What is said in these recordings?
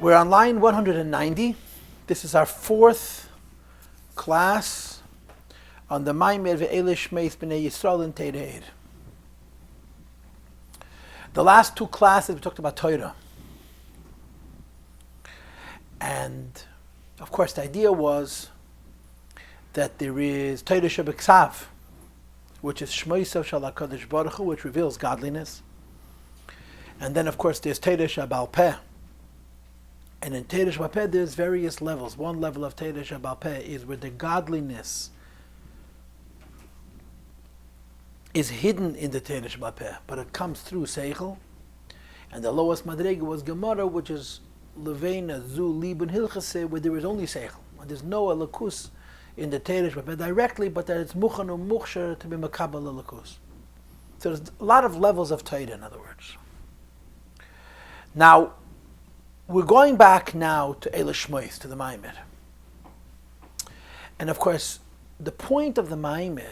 We're on line 190. This is our fourth class on the Maamar ve'ele shmeis b'nei Yisrael in Torah Or. The last two classes we talked about Torah. And of course the idea was that there is Torah Shebeksav, which is Shmoisav Shal HaKadosh Baruch Hu, which reveals godliness. And then of course there's Torah Shebal Peh. And in Torah Shebal Peh there's various levels. One level of Torah Shebal Peh is where the godliness is hidden in the Torah Shebal Peh, but it comes through Seichel. And the lowest Madrega was Gemara, which is Leveina Zu Libun Hilchase, where there is only Seichel. And there's no Alakus in the Torah Shebal Peh directly, but that it's Muchanu Muchsher to be Makabal Alakus. So there's a lot of levels of Torah, in other words. Now, we're going back now to Eile Shmois, to the Maamar. And of course, the point of the Maamar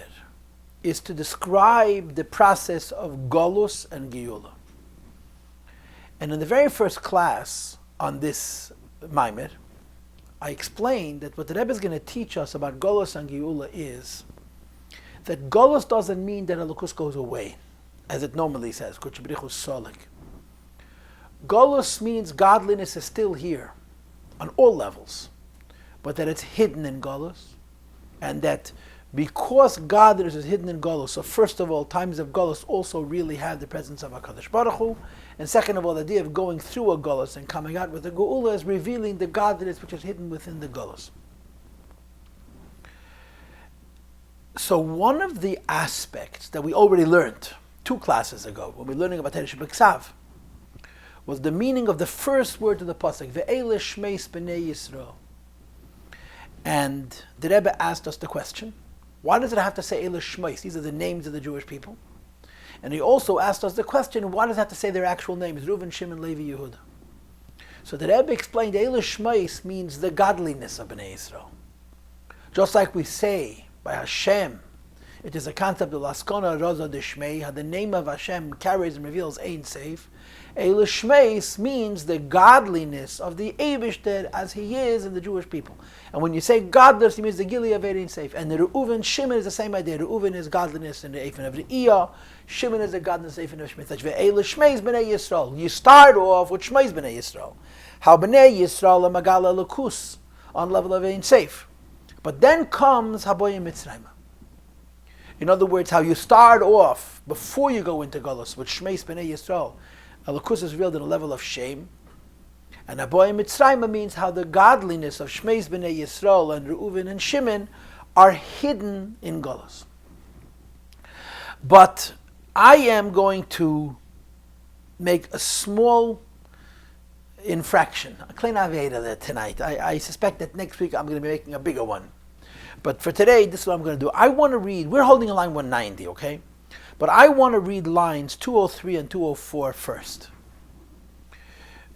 is to describe the process of Golus and Geula. And in the very first class on this Maamar, I explained that what the Rebbe is going to teach us about Golus and Geula is that Golus doesn't mean that Elokus goes away, as it normally says. Golus means godliness is still here on all levels, but that it's hidden in Golus, and that because godliness is hidden in Golus, so first of all, times of Golus also really have the presence of HaKadosh Baruch Hu, and second of all, the idea of going through a Golus and coming out with a Geula is revealing the godliness which is hidden within the Golus. So one of the aspects that we already learned 2 classes ago, when we were learning about Torah Shebeksav, was the meaning of the first word of the pasuk, ve'ele shmeis b'nei Yisrael. And the Rebbe asked us the question, why does it have to say Eile Shmeis? These are the names of the Jewish people. And he also asked us the question, why does it have to say their actual names, Reuven, Shimon, Levi, Yehuda? So the Rebbe explained, Eile Shmeis means the godliness of Bnei Yisrael. Just like we say by Hashem, it is a concept of Laskona Roza Deshmei, how the name of Hashem carries and reveals Ein Seif. Eile Shmeis means the godliness of the Eibishter as he is in the Jewish people. And when you say godliness, it means the Gili of Ein Seif. And the Reuven, Shimon is the same idea. Reuven is godliness in the Eifen of Re'iyah. Shimon is the godliness in the Eifen of Shmei. Such Eile Shmeis B'nei Yisrael. You start off with Shmeis B'nei Yisrael. How B'nei Yisrael are Magala Lukus on level of Ein Seif. But then comes Haboyim Mitzrayim. In other words, how you start off before you go into Golus with Shmeis B'nei Yisrael. Elokus is revealed in a level of shame. And Haboyim Mitzrayim means how the godliness of Shmeis B'nei Yisrael and Reuven and Shimon are hidden in Golus. But I am going to make a small infraction, a klein aveda tonight. I suspect that next week I'm going to be making a bigger one. But for today, this is what I'm going to do. I want to read, we're holding a line 190, okay? But I want to read lines 203 and 204 first.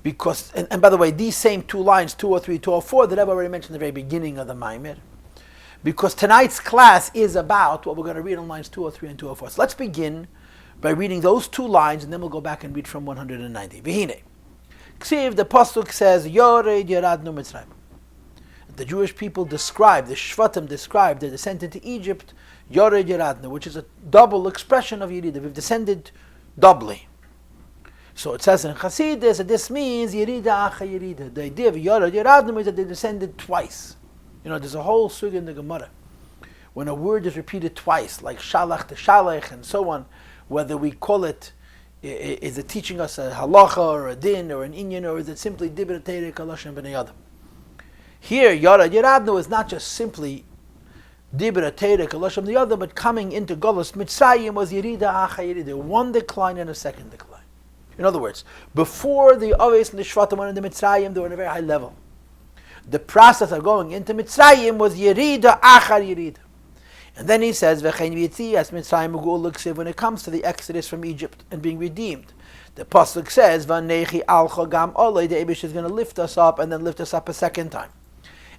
Because, and by the way, these same 2 lines, 203, 204, that I've already mentioned at the very beginning of the Maamar. Because tonight's class is about what we're going to read on lines 203 and 204. So let's begin by reading those 2 lines, and then we'll go back and read from 190. V'hine. Ksiv, the pasuk says, Yored Yeradnu Mitzrayim. The Jewish people describe, the Shvatim describe their descent into Egypt, Yored Yeradnu, which is a double expression of Yerida. We've descended doubly. So it says in Chassidishe that this means Yerida Acha Yerida. The idea of Yored Yeradnu means that they descended twice. You know, there's a whole sugya in the Gemara. When a word is repeated twice, like Shalach to Shalach and so on, whether we call it, is it teaching us a halacha or a din or an inyan, or is it simply Dibra Teirei Kalosh and B'nei Adam? Here, Yored Yeradnu is not just simply Dibra Teirei Kalosh and the other, but coming into Golus Mitzrayim was Yerida Acha Yerida, one decline and a second decline. In other words, before the Oves and the Shvatim went into Mitzrayim, they were on a very high level. The process of going into Mitzrayim was Yerida Achar Yerida. And then he says, V'chein v'yitzias Mitzrayim u'geula ksiv, when it comes to the exodus from Egypt and being redeemed. The pasuk says, V'nechi alcha gam olei, the Eibush is going to lift us up and then lift us up a second time.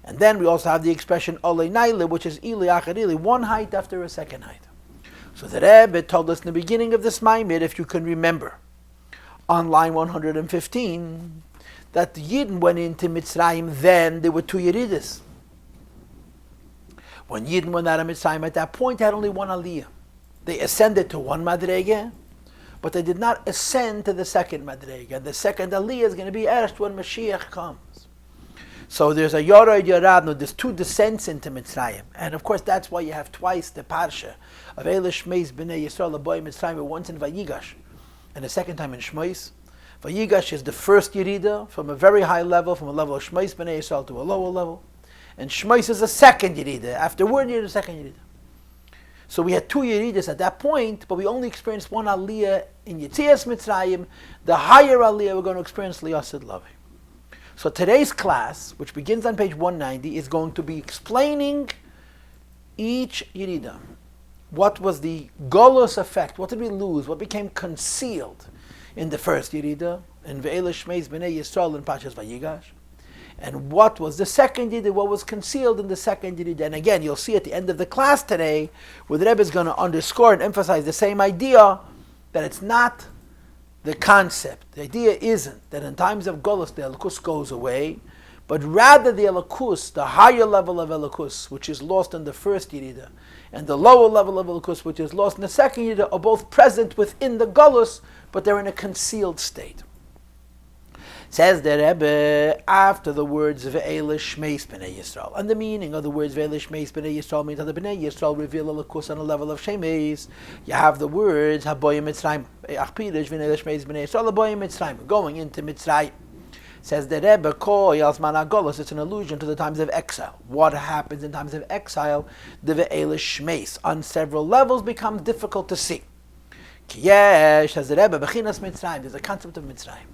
And then we also have the expression olei naile, which is ili achar ili, one height after a second height. So the Rebbe told us in the beginning of this Maamar, if you can remember, on line 115, that the Yidden went into Mitzrayim, then there were two Yeridas. When Yidden went out of Mitzrayim, at that point, they had only one Aliyah. They ascended to one Madrege, but they did not ascend to the second Madrege. And the second Aliyah is going to be erst when Mashiach comes. So there's a Yored Yoradnu, there's two descents into Mitzrayim. And of course, that's why you have twice the Parsha of Eilish Meis B'nai Yisrael Aboy Mitzrayim, once in Vayigash, and the second time in Shmois. Vayigash is the first Yerida from a very high level, from a level of Shmois B'nai Yisrael to a lower level. And Shmois is the second Yerida. After one year, the second Yerida. So we had two Yeridas at that point, but we only experienced one Aliyah in Yetzias Mitzrayim. The higher Aliyah we're going to experience Liyasid Lavi. So today's class, which begins on page 190, is going to be explaining each Yerida. What was the Golus effect? What did we lose? What became concealed in the first Yerida, in Ve'elish Shmeis B'nai Yisrael in Parshas Vayigash? And what was the second Yerida? What was concealed in the second Yerida? And again, you'll see at the end of the class today, where the Rebbe is going to underscore and emphasize the same idea, that it's not the concept. The idea isn't that in times of Golus the Elokus goes away, but rather the Elokus, the higher level of Elokus, which is lost in the first Yerida, and the lower level of Elokus, which is lost in the second Yerida, are both present within the Golus, but they're in a concealed state. Says the Rebbe, after the words Ve'elish Shmeis B'nai Yisrael. And the meaning of the words Ve'elish Shmeis B'nai Yisrael means that the B'nai Yisrael reveal Elokus on a level of Shemeis. You have the words Haboyim Mitzrayim, Achpirish Ve'elish Shmeis B'nai Yisrael, Haboyim Mitzrayim, going into Mitzrayim. Says the Rebbe, Ko Yalzman HaGolos, it's an allusion to the times of exile. What happens in times of exile? The Ve'elish Shmeis, on several levels, becomes difficult to see. Kiyesh, says the Rebbe, Bechinas Mitzrayim, there's a concept of Mitzrayim.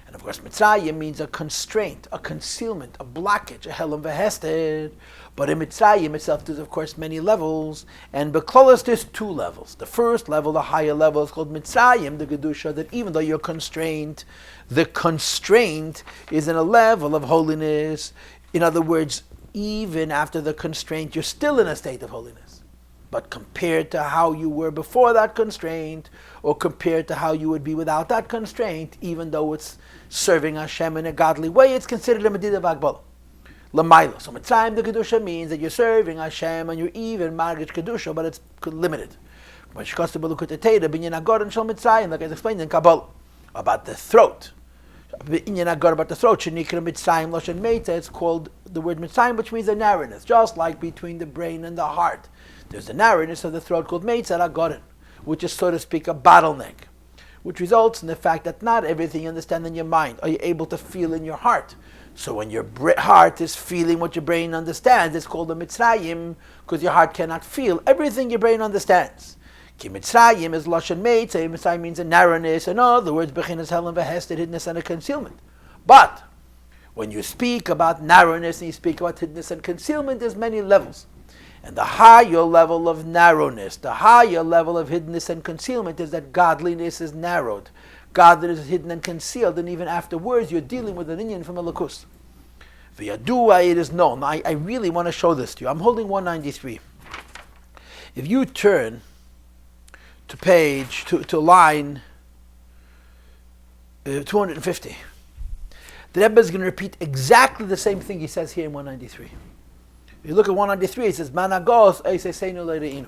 And of course, Mitzrayim means a constraint, a concealment, a blockage, a helam v'hesed. But in Mitzrayim itself, there's of course many levels. And Beklolos, there's two levels. The first level, the higher level, is called Mitzrayim, the Gedusha, that even though you're constrained, the constraint is in a level of holiness. In other words, even after the constraint, you're still in a state of holiness. But compared to how you were before that constraint, or compared to how you would be without that constraint, even though it's serving Hashem in a godly way, it's considered a Medida V'Agbala. L'maylo. So Mitzrayim, the Kedusha, means that you're serving Hashem and you're even Margish Kedusha, but it's limited. Like I explained in Kabbalah, about the throat. About the throat, it's called the word Mitzrayim, which means a narrowness, just like between the brain and the heart. There's a narrowness of the throat called Meitzah Agorin, which is, so to speak, a bottleneck, which results in the fact that not everything you understand in your mind are you able to feel in your heart. So when your heart is feeling what your brain understands, it's called a Mitzrayim, because your heart cannot feel everything your brain understands. Ki Mitzrayim is Lashon Meitzah. Mitzrayim means a narrowness. In other words, Bechinas Helam V'Hesed, hiddenness and a concealment. But when you speak about narrowness and you speak about hiddenness and concealment, there's many levels. And the higher level of narrowness, the higher level of hiddenness and concealment is that godliness is narrowed. Godliness is hidden and concealed, and even afterwards you're dealing with an Inyan from Elokus. V'yadua, it is known. I really want to show this to you. I'm holding 193. If you turn to line 250, the Rebbe is going to repeat exactly the same thing he says here in 193. You look at 193, it says, Managos Eiseseinu Leireinu.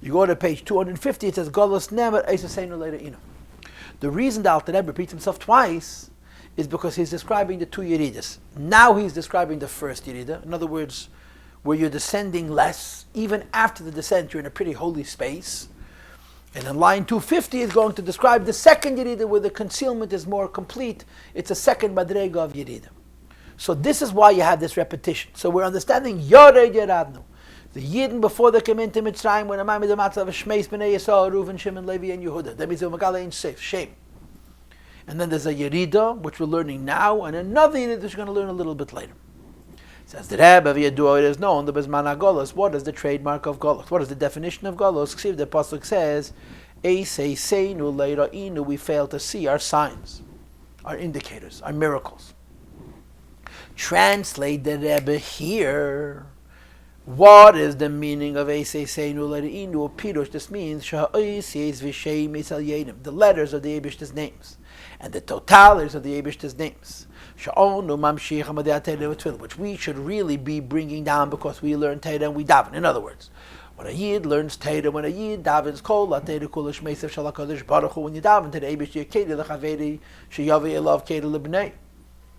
You go to page 250, it says, Golos Nemer Eiseseinu Leireinu. The reason the Alter Rebbe repeats himself twice is because he's describing the two Yeridas. Now he's describing the first Yerida. In other words, where you're descending less. Even after the descent, you're in a pretty holy space. And in line 250 is going to describe the second Yerida, where the concealment is more complete. It's a second Madrega of Yerida. So this is why you have this repetition. So we're understanding Yored Yeradnu. The Yidden before they came into Mitzrayim, when Amami the Matzah of Shmeis B'nai Yisrael, Reuven, Shimon, Levi, and Yehuda. That means Magala ain't safe, shame. And then there's a Yerida, which we're learning now, and another Yerida which we're going to learn a little bit later. It says the Rebbe, V'yadua, it is known, the Bezman HaGolos. What is the trademark of Golos? What is the definition of Golos? The Pasuk says, Eisei Seinu Leira'inu, we fail to see our signs, our indicators, our miracles. Translate the Rebbe here. What is the meaning of Eisei Seinu Leira'inu? Pirush, this means, the letters of the Eibishter's names. and the totalities of the Eibishter's names, which we should really be bringing down because we learn Torah and we daven. In other words, when a Yid learns Torah, when a Yid davens kol Torah kula shmeisav shel HaKadosh Baruch Hu, when you daven to the Eibishter Yekedi lechaveri sheyavi elav kedi lebnei.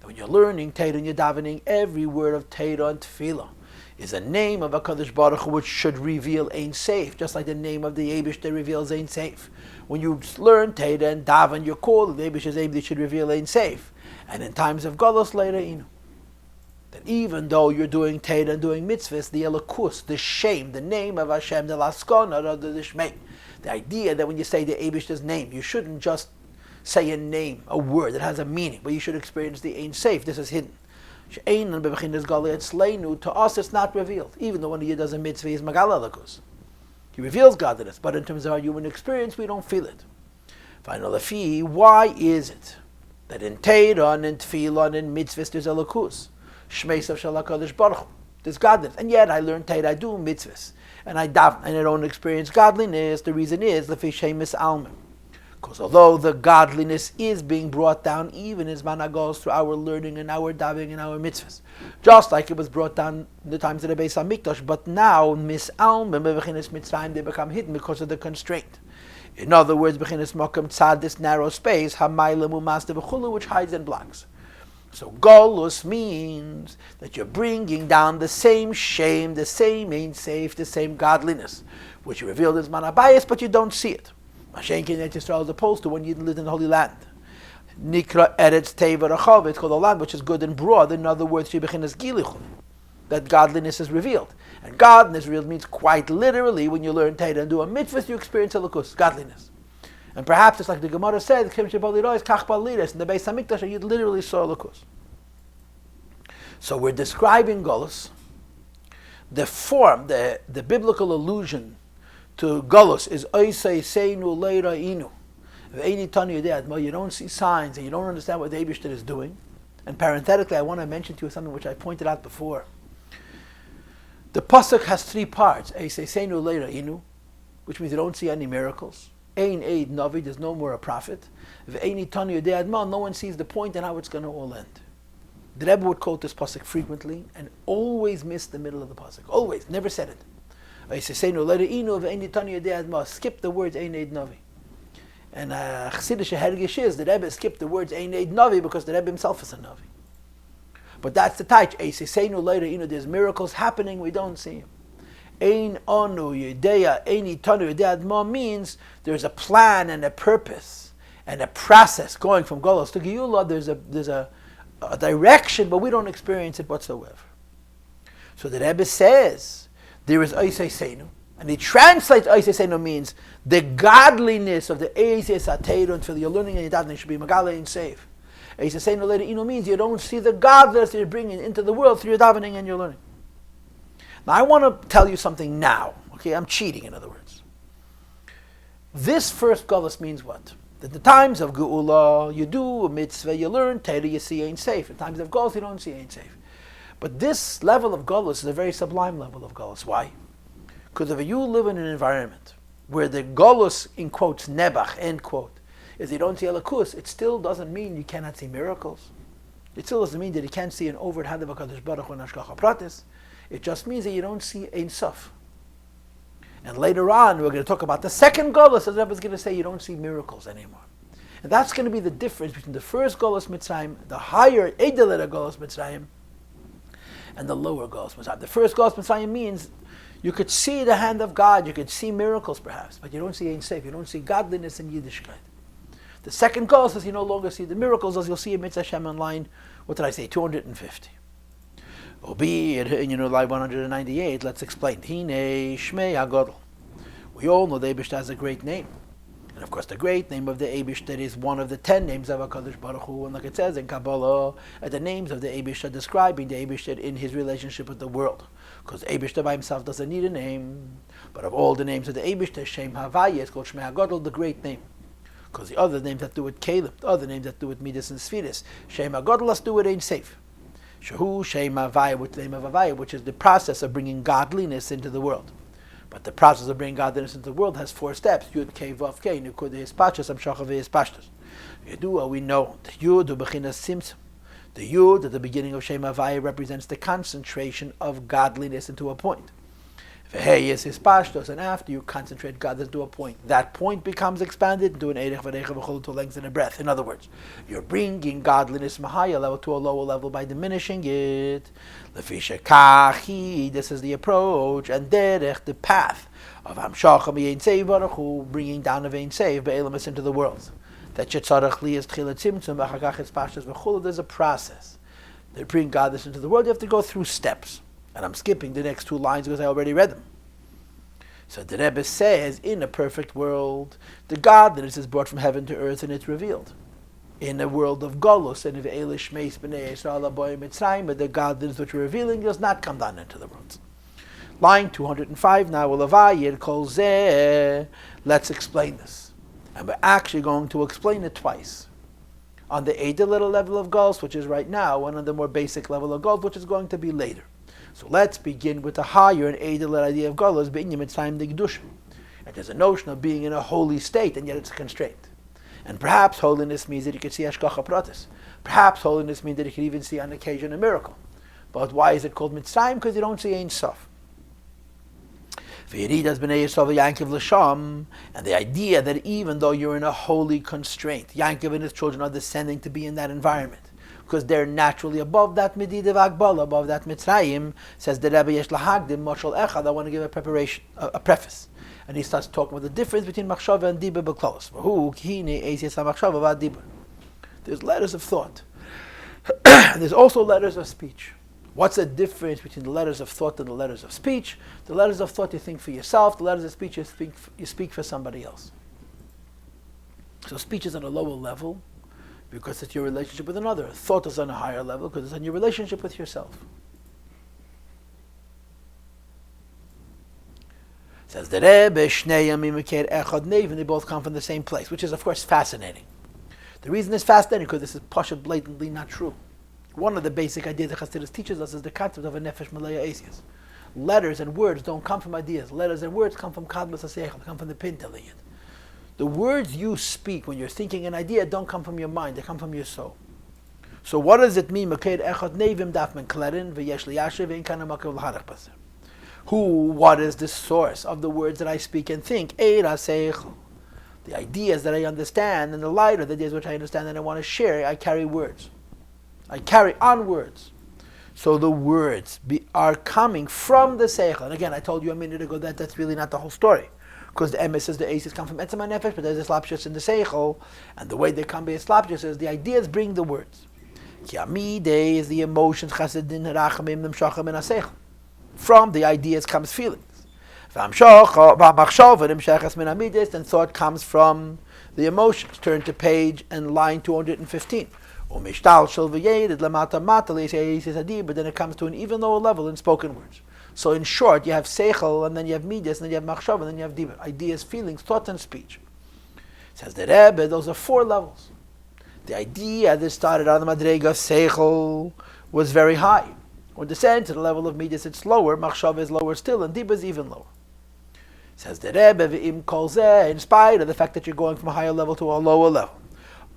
When you're learning Torah and you're davening, every word of Torah and Tefillah is a name of HaKadosh Baruch Hu, which should reveal Ein Seif, just like the name of the Eibishter reveals Ein Seif. When you learn Torah and daven, you're called the Eibishter's name that should reveal Ein Seif. And in times of Golos later, that even though you're doing Torah and doing mitzvahs, the Elokus, the shame, the name of Hashem, the Laskona, the Shmei, the idea that when you say the Eibishter's name, you shouldn't just say a name, a word that has a meaning, but you should experience the Ein Seif. This is hidden. To us it's not revealed. Even though when he does a mitzvah, he's Magal Elokus. He reveals godliness, but in terms of our human experience, we don't feel it. Finally, why is it that in Torah and in Tefillah and in mitzvahs there's Elokus? Shmeisav shel HaKadosh Baruch Hu. There's godliness. And yet I learn Torah, I do mitzvahs, and I daven, and I don't experience godliness. The reason is Lefi Shemis Almim. Because although the godliness is being brought down, even as mana goes through our learning and our davening and our mitzvahs, just like it was brought down in the times of the Beis Hamikdash, but now misalmim bechinas mitzrayim, they become hidden because of the constraint. In other words, bechinas makam tzad, this narrow space, hamaylim u'masda v'chulu, which hides and blocks. So golus means that you're bringing down the same shame, the same Ein Seif, the same godliness, which you revealed as manabayis, but you don't see it. Mashenkin et Yisrael, as opposed to when you lived in the Holy Land. Nikra Eretz Teva Rechav, it's called a land which is good and broad. In other words, Shebechinas Gilichun, that godliness is revealed. And godliness revealed means quite literally, when you learn Torah and do a mitzvah, you experience Elokus, godliness. And perhaps it's like the Gemara said, in the Beis Hamikdash, you literally saw Elokus. So we're describing Golus, the form, the biblical allusion to Golus is Oisei Seinu Leira Inu. You don't see signs and you don't understand what the Eibishter is doing. And parenthetically, I want to mention to you something which I pointed out before. The pasuk has three parts. Oisei Seinu Leira Inu, which means you don't see any miracles. Ein Eid Navi, there's no more a prophet. No one sees the point and how it's going to all end. The Rebbe would quote this pasuk frequently and always miss the middle of the pasuk. Always, never said it. Skip the words Ein Eid Navi. And Chassidishe Hergish is the Rebbe skipped the words Ein Eid Navi because the Rebbe himself is a Navi. But that's the taich. There's miracles happening, we don't see them. Ein Anu Yedeya Ein Itanu Yedeya means there's a plan and a purpose and a process going from Golos to Geulah. There's a direction, but we don't experience it whatsoever. So the Rebbe says there is Oisei Seinu, and he translates Oisei Seinu means the godliness of the Eisei Sateiru until you're learning and you're davening should be Magala Ein Seif. Oisei Seinu later Inu means you don't see the godliness that you're bringing into the world through your davening and your learning. Now I want to tell you something now. Okay, I'm cheating in other words. This first Golus means what? That the times of Geula, you do a mitzvah, you learn Torah, you see Ein Seif. In times of Golus, you don't see Ein Seif. But this level of Golus is a very sublime level of Golus. Why? Because if you live in an environment where the Golus, in quotes, nebach, end quote, is you don't see Elokus, it still doesn't mean you cannot see miracles. It still doesn't mean that you can't see an overt hand of HaKadosh Baruch Hu and Hashgacha Pratis. It just means that you don't see Ein Sof. And later on, we're going to talk about the second Golus, as the Rebbe is going to say you don't see miracles anymore. And that's going to be the difference between the first Golus Mitzrayim, the higher Eidelera Golus Mitzrayim, and the lower Golus Mitzrayim. The first Golus Mitzrayim means you could see the hand of God, you could see miracles perhaps, but you don't see Ein Seif, you don't see godliness and Yiddishkeit. The second Golus is you no longer see the miracles, as you'll see in Mitzvah Hashem online, what did I say, 250. Albeit, in line 198, let's explain. Hine Shmei HaGodol. We all know the Eibishter has a great name. And of course, the great name of the Eibishter is one of the 10 names of HaKadosh Baruch Hu. And like it says in Kabbalah, the names of the Eibishter describing the Eibishter in his relationship with the world. Because Eibishter by himself doesn't need a name. But of all the names of the Eibishter, Shem Havaya is called Shmei HaGodol, the great name. Because the other names have to do with Caleb, the other names have to do with Midas and Sfiris. Shem HaGodol has to do with Ein Seif. Shehu Shem Havaya, which is the name of Havaya, which is the process of bringing godliness into the world. But the process of bringing godliness into the world has 4 steps. Yud Kei Vav Kei Nukud Hispashtus Amshacha Hispashtus. Yedua, we know the Yud Bechinas Simtzum. The Yud at the beginning of Shem Havaya represents the concentration of godliness into a point. Hey is his pashtos, and after you concentrate godliness to a point, that point becomes expanded into an eirech v'reich v'chol to length and a breath. In other words, you're bringing godliness from a higher level to a lower level by diminishing it. Lefisha kachi, this is the approach, and derech, the path of Hamshach Ein Sev Baruch Hu, bringing down of Ein Sev Be'elamis into the world. That shetzarach li is tchilat tzimtzum v'achakach it's pashtos v'chol. There's a process. They bring godliness into the world. You have to go through steps. And I'm skipping the next two lines because I already read them. So the Rebbe says, in a perfect world, the godliness is brought from heaven to earth and it's revealed. In a world of Golus and of Elish Meis B'nei Yisrael Aboy Mitzrayim, but the godliness which we're revealing does not come down into the world. Line 205 now, Ulavayir Kol Zeh. Let's explain this. And we're actually going to explain it twice. On the Eidah little level of Golus, which is right now, and on the more basic level of Golus, which is going to be later. So let's begin with the higher and Eidah idea of Golus, B'inyan Mitzrayim D'Kedusha. And there's a notion of being in a holy state, and yet it's a constraint. And perhaps holiness means that you can see Hashgacha Pratis. Perhaps holiness means that you can even see on occasion a miracle. But why is it called Mitzrayim? Because you don't see Ein Sof. And the idea that even though you're in a holy constraint, Yankov and his children are descending to be in that environment, because they're naturally above that Medida V'Agbala, above that Mitzrayim, says the Rebbe Yesh Lahagdim Moshel Echad. I want to give a preface. And he starts talking about the difference between Machshava and Dibur B'Klos. There's letters of thought. There's also letters of speech. What's the difference between the letters of thought and the letters of speech? The letters of thought you think for yourself, the letters of speech you speak for somebody else. So speech is on a lower level, because it's your relationship with another. Thought is on a higher level because it's on your relationship with yourself. Says the Rebbe, Shnei Yamim Echad Neiv, and they both come from the same place, which is of course fascinating. The reason it's fascinating because this is Pasha blatantly not true. One of the basic ideas that Chassidus teaches us is the concept of a nefesh malaya asias. Letters and words don't come from ideas. Letters and words come from kadmas haseichel, come from the pinteliyad. The words you speak when you're thinking an idea don't come from your mind, they come from your soul. So what does it mean? What is the source of the words that I speak and think? The ideas that I understand, and the light of the ideas which I understand and I want to share, I carry words. I carry on words. So the words are coming from the seichel. And again, I told you a minute ago that that's really not the whole story. Because the emes says the aces come from etzem nefesh, but there's a slapshus in the seichel, and the way they come by a slapshus is the ideas bring the words. Ki amide is the emotions chasidin rachamim nemshachim in seichel. From the ideas comes feelings. And thought comes from the emotions. Turn to page and line 215. But then it comes to an even lower level in spoken words. So in short, you have seichel, and then you have midas, and then you have machshav, and then you have dibur. Ideas, feelings, thought, and speech. Says the Rebbe, those are 4 levels. The idea that started on the madrega of seichel was very high. When descend to the level of midas, it's lower, machshav is lower still, and dibur is even lower. Says the Rebbe, v'im kol zeh, in spite of the fact that you're going from a higher level to a lower level.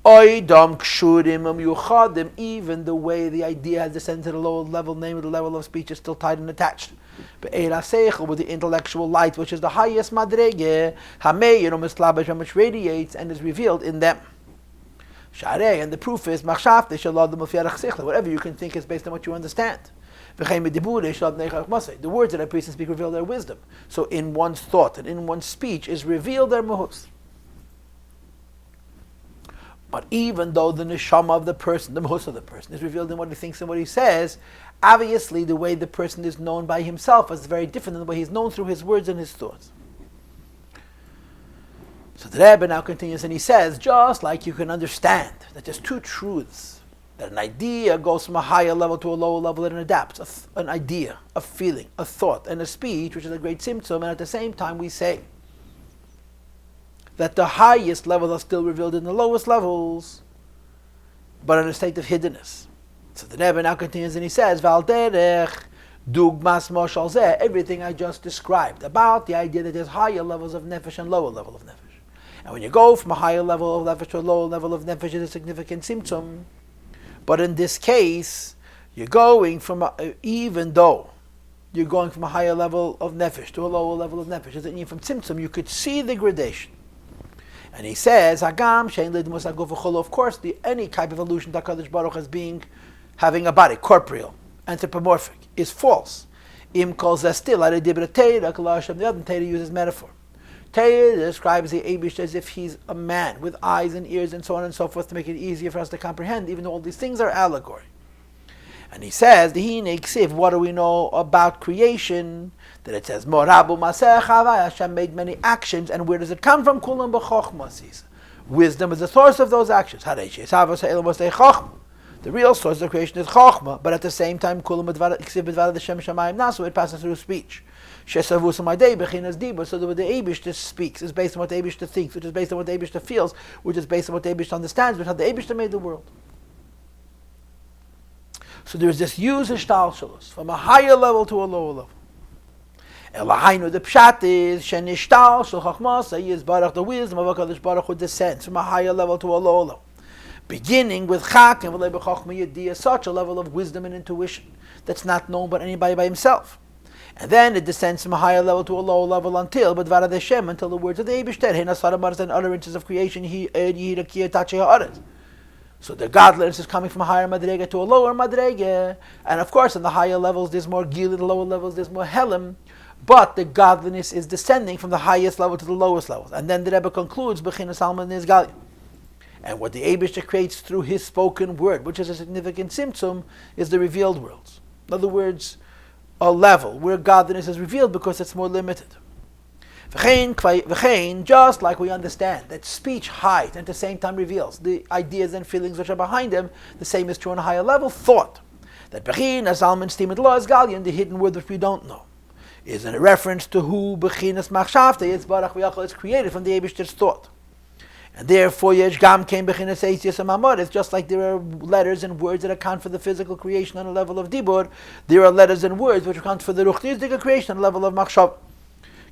Oidam kshurim yuchadim, even the way the idea has descended to the lower level, namely the level of speech, is still tied and attached. But eira seichel, with the intellectual light, which is the highest madrege, hamei mislabash, which radiates and is revealed in them. Sharei, and the proof is machshavte shalad mufyarach seichel. Whatever you can think is based on what you understand. The words that I preach and speak reveal their wisdom. So in one's thought and in one's speech is revealed their muhus. But even though the neshama of the person, the muhus of the person, is revealed in what he thinks and what he says, obviously the way the person is known by himself is very different than the way he's known through his words and his thoughts. So the Rebbe now continues and he says, just like you can understand that there's 2 truths, that an idea goes from a higher level to a lower level and adapts, an idea, a feeling, a thought, and a speech, which is a great symptom, and at the same time we say that the highest levels are still revealed in the lowest levels, but in a state of hiddenness. So the Rebbe now continues and he says, Val derech dugmas moshal zeh, everything I just described about the idea that there's higher levels of nefesh and lower level of nefesh. And when you go from a higher level of nefesh to a lower level of nefesh, it's a significant symptom. But in this case, you're going from even though you're going from a higher level of nefesh to a lower level of nefesh, as in from symptom, you could see the gradation. And he says, Hagam shein lidmus aguf. Of course, any type of illusion that HaKadosh Baruch as being having a body, corporeal, anthropomorphic, is false. Im calls that still at a dibra Torah, the other Torah uses metaphor. Torah describes the Eibush as if he's a man with eyes and ears and so on and so forth to make it easier for us to comprehend, even though all these things are allegory. And he says, what do we know about creation? That it says, Morabu Maseh Chavai, Hashem made many actions, and where does it come from? Kulam b'chokhma. Wisdom is the source of those actions. The real source of creation is chokhma, but at the same time, kulam b'dvar Hashem shamayim nasu, it passes through speech. So the way the Eibishter speaks is based on what the Eibishter thinks, which is based on what the Eibishter feels, which is based on what the Eibishter understands, which is how the Eibishter made the world. So there is this usage from a higher level to a lower level. Elahainu, the pshat is shenishtal shel chachmas is barach, the wisdom of HaKadosh Baruch Hu descends from a higher level to a lower level, beginning with chak and v'lei b'chachma yediyah, such a level of wisdom and intuition that's not known by anybody by himself. And then it descends from a higher level to a lower level until B'dvar Hashem, until the words of the Eibishter, Heinasaramaras and utterances of creation, so the godliness is coming from a higher madrega to a lower madrega. And of course, in the higher levels there's more gil, in the lower levels there's more helim. But the godliness is descending from the highest level to the lowest level. And then the Rebbe concludes, B'chinas Zalman is Galia. And what the Eibishter creates through his spoken word, which is a significant symptom, is the revealed worlds. In other words, a level where godliness is revealed because it's more limited. Just like we understand that speech hides and at the same time reveals the ideas and feelings which are behind them, the same is true on a higher level. Thought that Bechinas Zalman Steamed Law is Galion, the hidden word which we don't know, is in a reference to who Bechinas Machshavta is Barach V'Yachal is created from the Eibishter's thought. And therefore, Yesh Gam came Bechinas Eisius and Maamar. It's just like there are letters and words that account for the physical creation on a level of Dibur, there are letters and words which account for the Ruchnizdika creation on a level of Machshav.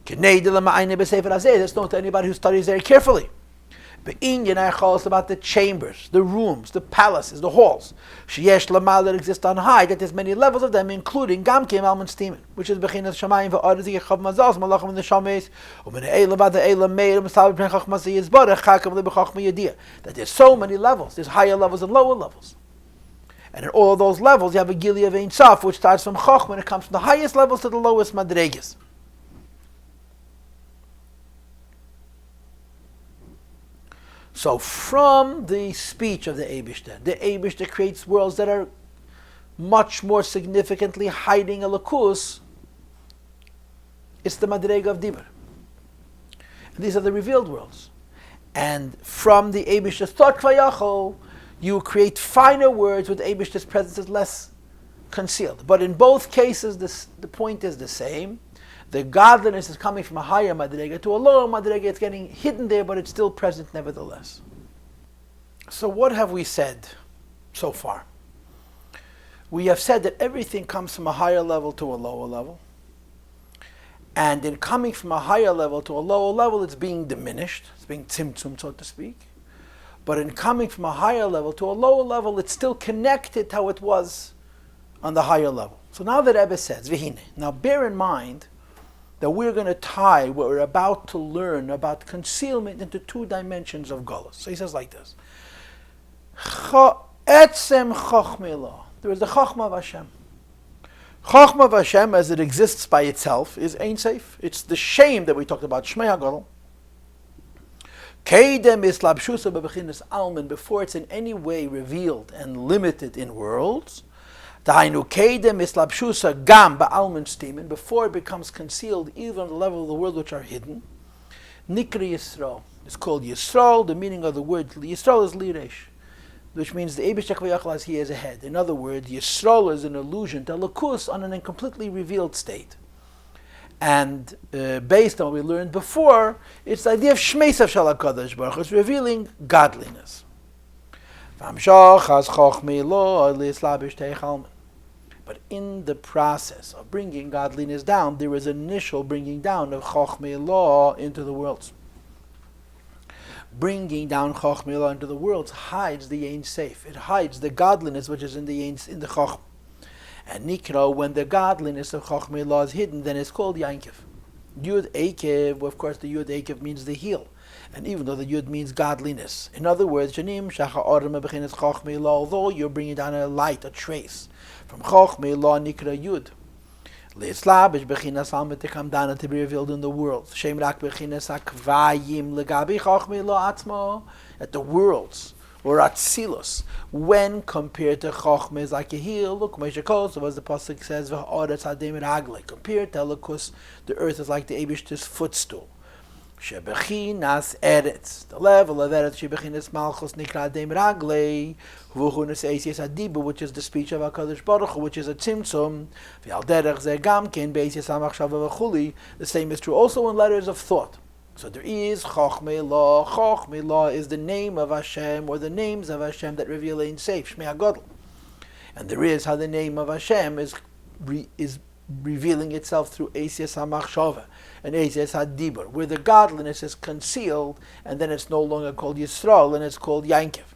That's known to anybody who studies very carefully. But Inyan about the chambers, the rooms, the palaces, the halls. Sheyesh Lamal that exist on high, that there's many levels of them, including Gamkim Alman Steamen, which is Bechinas Shamayim V'Arzi Yechav Mazaz, Malachim in the Shames, Umin Eilam Bad the Eilam Meir, Masal Ben Chachmasi Yizbarach, Chakam Lebechachma Yediyah. That there's so many levels, there's higher levels and lower levels. And in all of those levels, you have a Gili of Ein Sof, which starts from Chachma, and it comes from the highest levels to the lowest Madregas. So from the speech of the Eibishter creates worlds that are much more significantly hiding a lakus. It's the Madrega of Dibur. And these are the revealed worlds. And from the Eibishter's thought Kvayachol, you create finer words with the Eibishter's presence is less concealed. But in both cases, the point is the same. The godliness is coming from a higher madrega to a lower madrega. It's getting hidden there, but it's still present nevertheless. So what have we said so far? We have said that everything comes from a higher level to a lower level. And in coming from a higher level to a lower level, it's being diminished. It's being tzimtzum, so to speak. But in coming from a higher level to a lower level, it's still connected to how it was on the higher level. So now the Rebbe says, Vihine. Now bear in mind that we're going to tie what we're about to learn about concealment into two dimensions of Golus. So he says like this. Etzem Chochmela. There is the Chochma of Hashem. Chochma of Hashem, as it exists by itself, is Ein Seif. It's the shame that we talked about, Shmei HaGadol. Keidem is Labshusa Bebechinas Alman, before it's in any way revealed and limited in worlds. Dahainu Keidem is Labshusa Gam Ba'alman Steamen, before it becomes concealed even on the level of the world which are hidden. Nikri Yisrael. It's called Yisrael. The meaning of the word Yisrael is Liresh, which means the Eibush Tekvayachal as he is a head. In other words, Yisrael is an allusion to Lakus on an incompletely revealed state. And based on what we learned before, it's the idea of Shmeisav Shal HaKadosh Baruch Hu. It's revealing godliness. But in the process of bringing godliness down, there is initial bringing down of Chochmei Law into the worlds. bringing down Chochmah into the worlds hides the Ein Seif. It hides the godliness which is in the Chochmah. And Nikra, when the godliness of Chochmah is hidden, then it's called Yankiv. Yud Ekev, of course, the Yud Ekev means the heel. And even though the Yud means godliness. In other words, Janim Shacha Orma Bechinas Chochmah, although you're bringing down a light, a trace from Chochmah Nikra Yud. Leislabish Bechinas Alma to come down and to be revealed in the world. Shem Rak Bechinas Akvayim Legabi Chochmah Atzmo, at the worlds, or Atzilus, when compared to Chochmah is like a heel. Look, Moshe Kos, as the Pasuk says, V'Oretz Hadem Ragle. Compared to Elokus, the earth is like the Eibishter's footstool. Shebechinas Eretz, the level of Eretz, Shebechinas Malchus Nikra Hadem Ragle, V'Chunas Eisias Adiba, which is the speech of HaKadosh Baruch Hu, which is a Tzimtzum, V'Al Derech Zeh Gamken, Beisias HaMachshava V'Chuli. The same is true also in letters of thought. So there is Chochmah Law. Chochmah Law is the name of Hashem, or the names of Hashem that reveal Ein Seif, Shmei HaGodl. And there is how the name of Hashem is revealing itself through Eisias HaMachshava and Eisias HaDibur, where the godliness is concealed, and then it's no longer called Yisrael, and it's called Yankiv.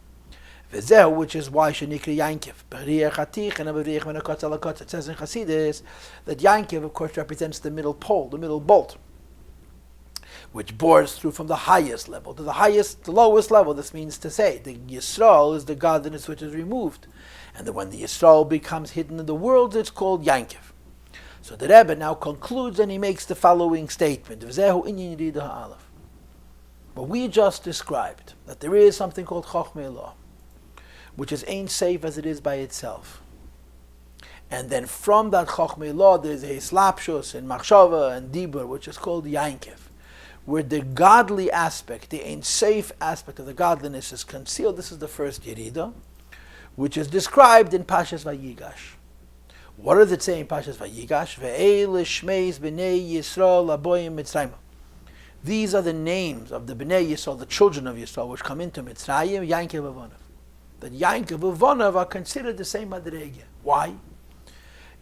V'zehu, which is why Shenikri Yankiv. It says in Chassidis that Yankiv, of course, represents the middle pole, the middle bolt, which bores through from the highest level to the lowest level. This means to say, the Yisrael is the godliness which is removed. And when the Yisrael becomes hidden in the world, it's called Yankiv. So the Rebbe now concludes and he makes the following statement. What we just described, that there is something called Chochmah Law, which is Ein Seif as it is by itself. And then from that Chochmah Law, there's a Slapshus and Machshava and Dibur, which is called Yankiv, where the godly aspect, the Ein Seif aspect of the godliness is concealed. This is the first Yerida, which is described in Parshas Vayigash. What does it say in Parshas Vayigash? Ve'ele shmeis b'nei Yisrael aboyim Mitzrayim. These are the names of the b'nei Yisrael, the children of Yisrael, which come into Mitzrayim, Yankiv Avonav. That Yankiv Avonav are considered the same Madrege. Why?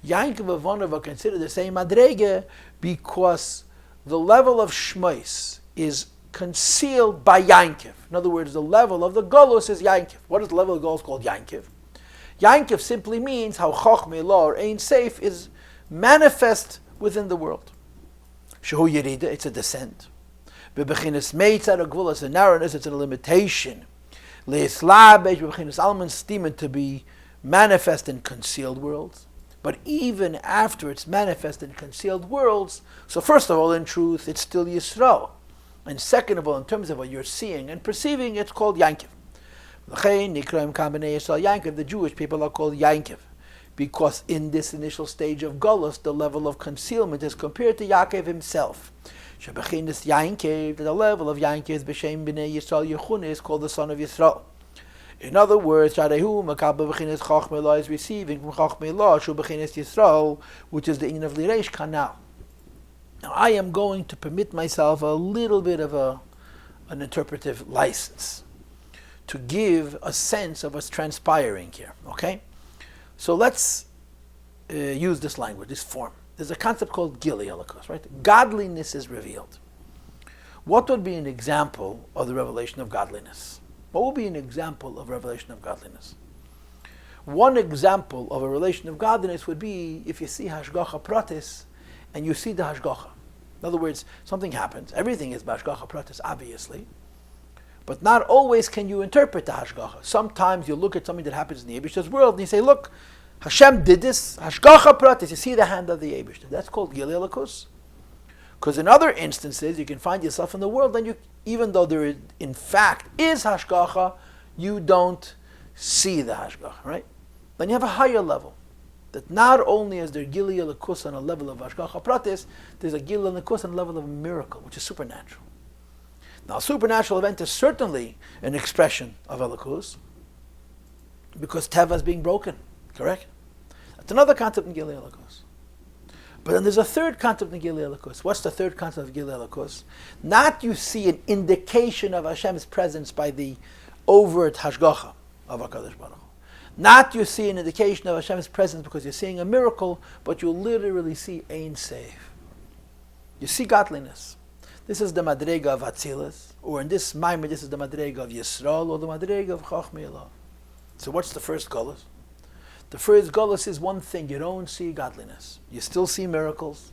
Yankiv Avonav are considered the same Madrege because the level of Shmeis is concealed by Yankiv. In other words, the level of the Golus is Yankiv. What is the level of the Golus called Yankiv? Yankiv simply means how Chochmah Law or Ein Seif is manifest within the world. Shehu Yerida, it's a descent. Bebechinas Meitzad Agvulas, a narrowness, it's a limitation. Leislabesh, bebechinas Alman Stemen, to be manifest in concealed worlds. But even after it's manifest in concealed worlds, so first of all, in truth, it's still Yisrael. And second of all, in terms of what you're seeing and perceiving, it's called Yankiv. The Jewish people are called Yankiv, because in this initial stage of Golus, the level of concealment is compared to Yaakov himself. Yankiv, the level of Yankiv is B'Shem B'nei Yisrael Yechunah, is called the son of Yisrael. In other words, Sharehu Makabel B'chinas Chochmah Law is receiving from Chochmah Law Shu B'chinas Yisrael, which is the in of Lireish Kanal. Now I am going to permit myself a little bit of an interpretive license to give a sense of what's transpiring here. Okay, so let's use this language, this form. There's a concept called Gili Elokus, right? Godliness is revealed. What would be an example of the revelation of godliness? What would be an example of revelation of godliness? One example of a relation of godliness would be if you see Hashgacha Pratis and you see the Hashgacha. In other words, something happens. Everything is Hashgacha Pratis, obviously. But not always can you interpret the Hashgacha. Sometimes you look at something that happens in the Eibishter's world and you say, look, Hashem did this, Hashgacha Pratis. You see the hand of the Eibishter. That's called Gili Elokus. Because in other instances, you can find yourself in the world and even though there is, in fact is Hashgacha, you don't see the Hashgacha, right? Then you have a higher level. That not only is there Gili Elokus on a level of Hashgacha Pratis, there's a Gili Elokus on a level of a miracle, which is supernatural. Now, a supernatural event is certainly an expression of Elokus, because Teva is being broken, correct? That's another concept in Gili Elokus. But then there's a third concept in Gili Elokus. What's the third concept of Gili Elokus? Not you see an indication of Hashem's presence by the overt Hashgacha of HaKadosh Baruch Hu. Not you see an indication of Hashem's presence because you're seeing a miracle, but you literally see Ein Seif. You see godliness. This is the Madrega of Atzilus, or in this Maamar, this is the Madrega of Yisrael, or the Madrega of Chochmei Allah. So what's the first Golus? The first Golus is one thing, you don't see godliness. You still see miracles.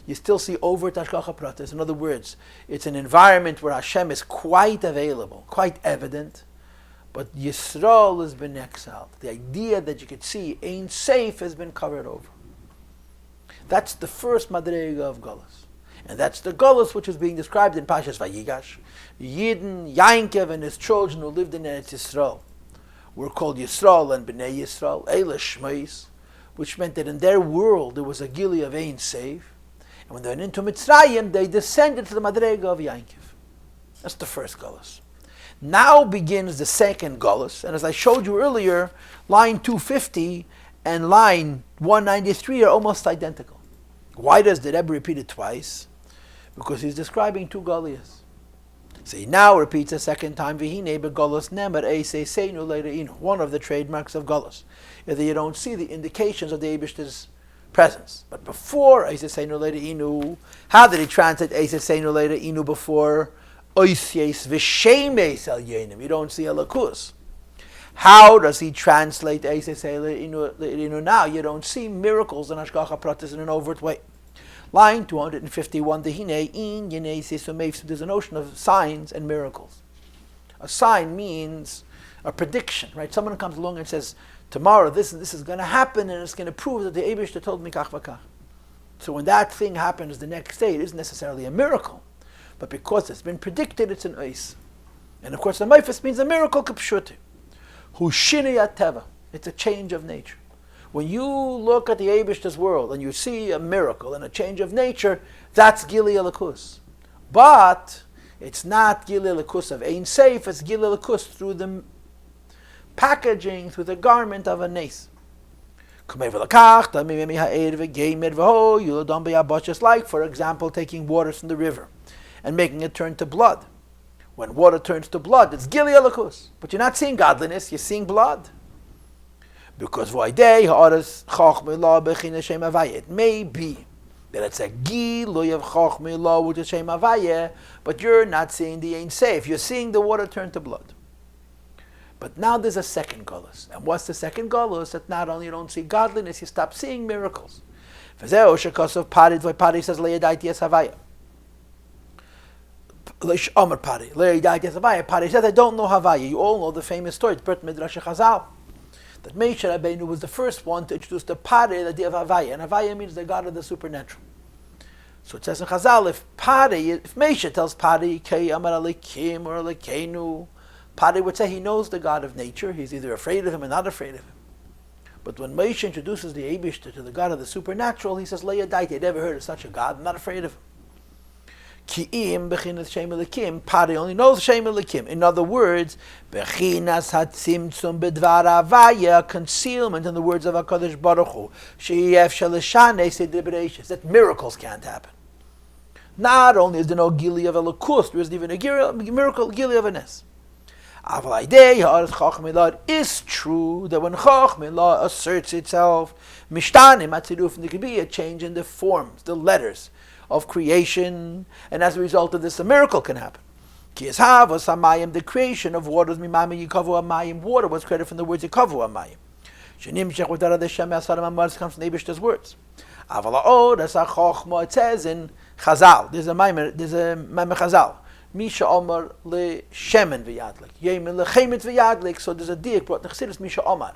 You still see overt Hashgacha Pratis. In other words, it's an environment where Hashem is quite available, quite evident, but Yisrael has been exiled. The idea that you could see Ein Sof has been covered over. That's the first Madrega of Golus. And that's the Golus which is being described in Parshas Vayigash. Yidden, Yainkev, and his children who lived in Eretz Yisrael were called Yisrael and Bnei Yisrael, Eile Shmeis, which meant that in their world there was a Gili of Ein Sof. And when they went into Mitzrayim, they descended to the Madrega of Yainkev. That's the first Golus. Now begins the second Golus, and as I showed you earlier, line 250 and line 193 are almost identical. Why does the Rebbe repeat it twice? Because he's describing two Golias. So he now repeats a second time, V'hinei beGolus nemer eisei seinu le're'inu, one of the trademarks of Golus, is that you don't see the indications of the Eibishter's presence. But before eisei seinu le're'inu, how did he translate eisei seinu le're'inu before oisyeis v'shemes el yenim? You don't see a lakus. How does he translate eisei seinu le're'inu now? You don't see miracles and Hashgacha Pratis in an overt way. Line 251, there's a notion of signs and miracles. A sign means a prediction, right? Someone comes along and says, tomorrow this is going to happen, and it's going to prove that the Eibishter told me kach v'kach. So when that thing happens the next day, it isn't necessarily a miracle, but because it's been predicted, it's an ois. And of course, the meifus means a miracle k'pshuti. Hu shinei teva. It's a change of nature. When you look at the Eibishter's world and you see a miracle and a change of nature, that's Gili Elikus. But it's not Gili Elikus of Ein Sof, it's Gili Elikus through the packaging, through the garment of a nes. Just like, for example, taking water from the river and making it turn to blood. When water turns to blood, it's Gili Elikus. But you're not seeing godliness, you're seeing blood. Because it may be that it's a Giluy of Chochmei Lo, which is Shem Havayeh, but you're not seeing the Ein Sof. You're seeing the water turn to blood. But now there's a second Golus. And what's the second Golus? That not only you don't see godliness, you stop seeing miracles. Pari says, Pari says, I don't know Havayeh. You all know the famous story. It's Brit Midrash Chazal. That Moshe Rabbeinu was the first one to introduce the Pari, the idea of Havayah. And Havayah means the God of the supernatural. So it says in Chazal, if Moshe tells Pari, Kei Amar Alekim or Alekeinu, Pari would say he knows the God of nature. He's either afraid of him or not afraid of him. But when Moshe introduces the Eibishter to the God of the supernatural, he says, Liadi, I never heard of such a God. I'm not afraid of him. Ki'im bechinas Shem Elikim. Pari only knows Shem Elikim. In other words, bechinas hatzimtzum bedvar Havayah, concealment in the words of HaKadosh Baruch Hu. She'yef shalishane sedibreishis. That miracles can't happen. Not only is there no Gili of Elikus, there isn't even a miracle Gili of a Nes. It is true that when Chochmei Allah asserts itself, mishtanim atzirufim, there can be a change in the forms, the letters of creation, and as a result of this, a miracle can happen. The creation of waters, water was created from the words Yikavu Amayim. Comes from the Eibishter's words. It says in Chazal, there's a Maamar Chazal, Misha Omar le Shemen v'yadlik, Yemen le Chemet v'yadlik. So there's a diak brought in Chassidus, Misha Omar.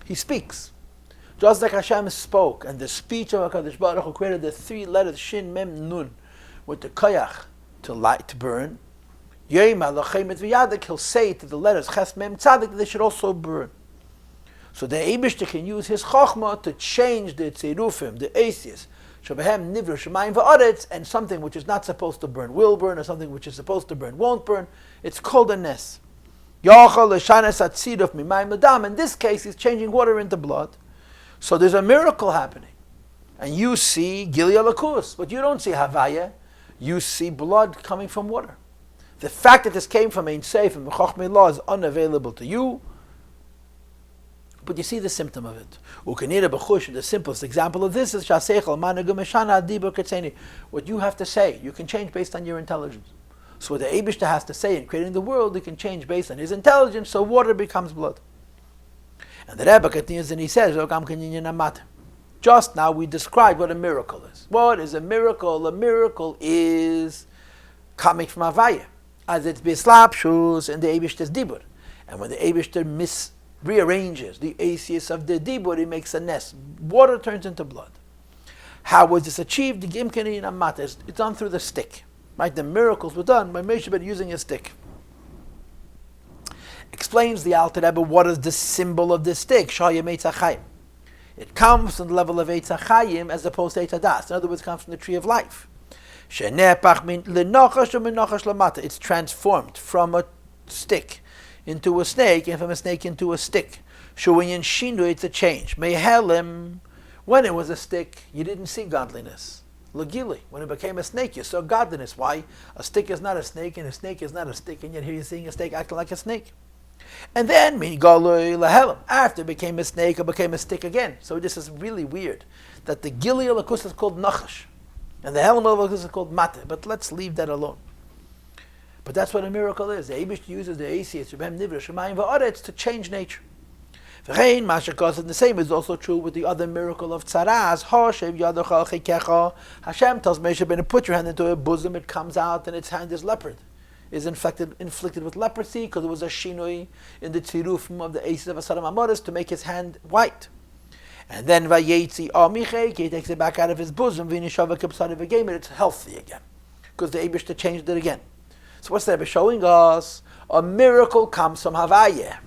He speaks. Just like Hashem spoke, and the speech of HaKadosh Baruch Hu created the three letters Shin Mem Nun with the koyach to light, to burn. Yema L'Chemet V'Yadik, he'll say to the letters Ches Mem Tzadik that they should also burn. So the Eibishter can use his Chochmah to change the Tzirufim, the Asius, Shabahem Nivra Shemayim V'Aretz, and something which is not supposed to burn will burn, or something which is supposed to burn won't burn. It's called a Nes. Yachal L'Shanas Atziruf Mimayim L'Dam. In this case, he's changing water into blood. So there's a miracle happening. And you see Gili Elikus, but you don't see Havayah. You see blood coming from water. The fact that this came from Ein Sof and Chochmei Allah is unavailable to you. But you see the symptom of it. The simplest example of this is what you have to say. You can change based on your intelligence. So what the Eibishter has to say in creating the world, he can change based on his intelligence, so water becomes blood. And the Rebbe continues and he says, just now we described what a miracle is. What is a miracle? A miracle is coming from Havaya, as it's bislapshus in the Eibishter's dibur. And when the Eibishter rearranges the acius of the dibur, he makes a nest. Water turns into blood. How was this achieved? The gimkeni in amata. It's done through the stick. Right? The miracles were done by Moshe Rabbeinu using a stick. Explains the Alter Rebbe what is the symbol of this stick. Shayim Eitz HaChaim. It comes from the level of Eitz HaChaim as opposed to Eitz HaDas. In other words, it comes from the tree of life. It's transformed from a stick into a snake, and from a snake into a stick. It's a change. When it was a stick, you didn't see godliness. Lagili, when it became a snake, you saw godliness. Why? A stick is not a snake, and a snake is not a stick, and yet here you're seeing a snake acting like a snake. And then, after it became a snake, it became a stick again. So this is really weird, that the Gili Alakus is called Nachash, and the Helam Alakus is called Mate, but let's leave that alone. But that's what a miracle is. The Eibush uses the Aces, to change nature. And the same is also true with the other miracle of Tzaraz. Hashem tells Moshe Rabbeinu, put your hand into a bosom, it comes out, and its hand is leopard. Is inflicted with leprosy, because it was a shinui in the tzirufim of the Aces of Asaram Amoris to make his hand white. And then Vayetzi Amichek, he takes it back out of his bosom, it's healthy again. Because the Eibush changed it again. So what's that showing us? A miracle comes from Havaya.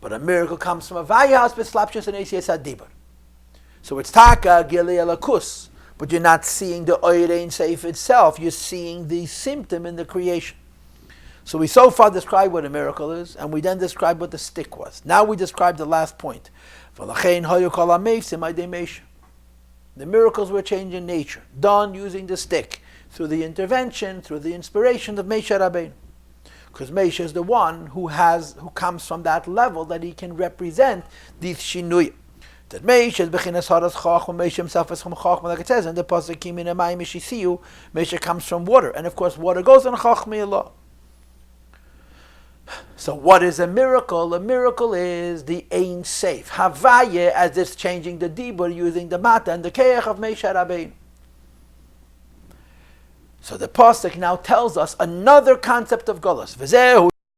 But a miracle comes from Havaya, Beslapshus and Aces Adibur. So it's Taka, Gili Alakus. But you're not seeing the Oirein Seif itself, you're seeing the symptom in the creation. So we so far described what a miracle is, and we then described what the stick was. Now we describe the last point. The miracles were changing nature, done using the stick, through the intervention, through the inspiration of Moshe Rabbeinu. Because Moshe is the one who comes from that level that he can represent these shinuyim. That Moshe is bechinas haras chachma, Moshe himself is from chachma, like it says in the pasuk Kim in Amayim Mishisiyu. Moshe comes from water, and of course water goes on chachma Allah. So what is a miracle? A miracle is the Ein Seif Havaya, as it's changing the dibur using the mata and the keach of Moshe Rabbeinu. So the pasuk now tells us another concept of Golus.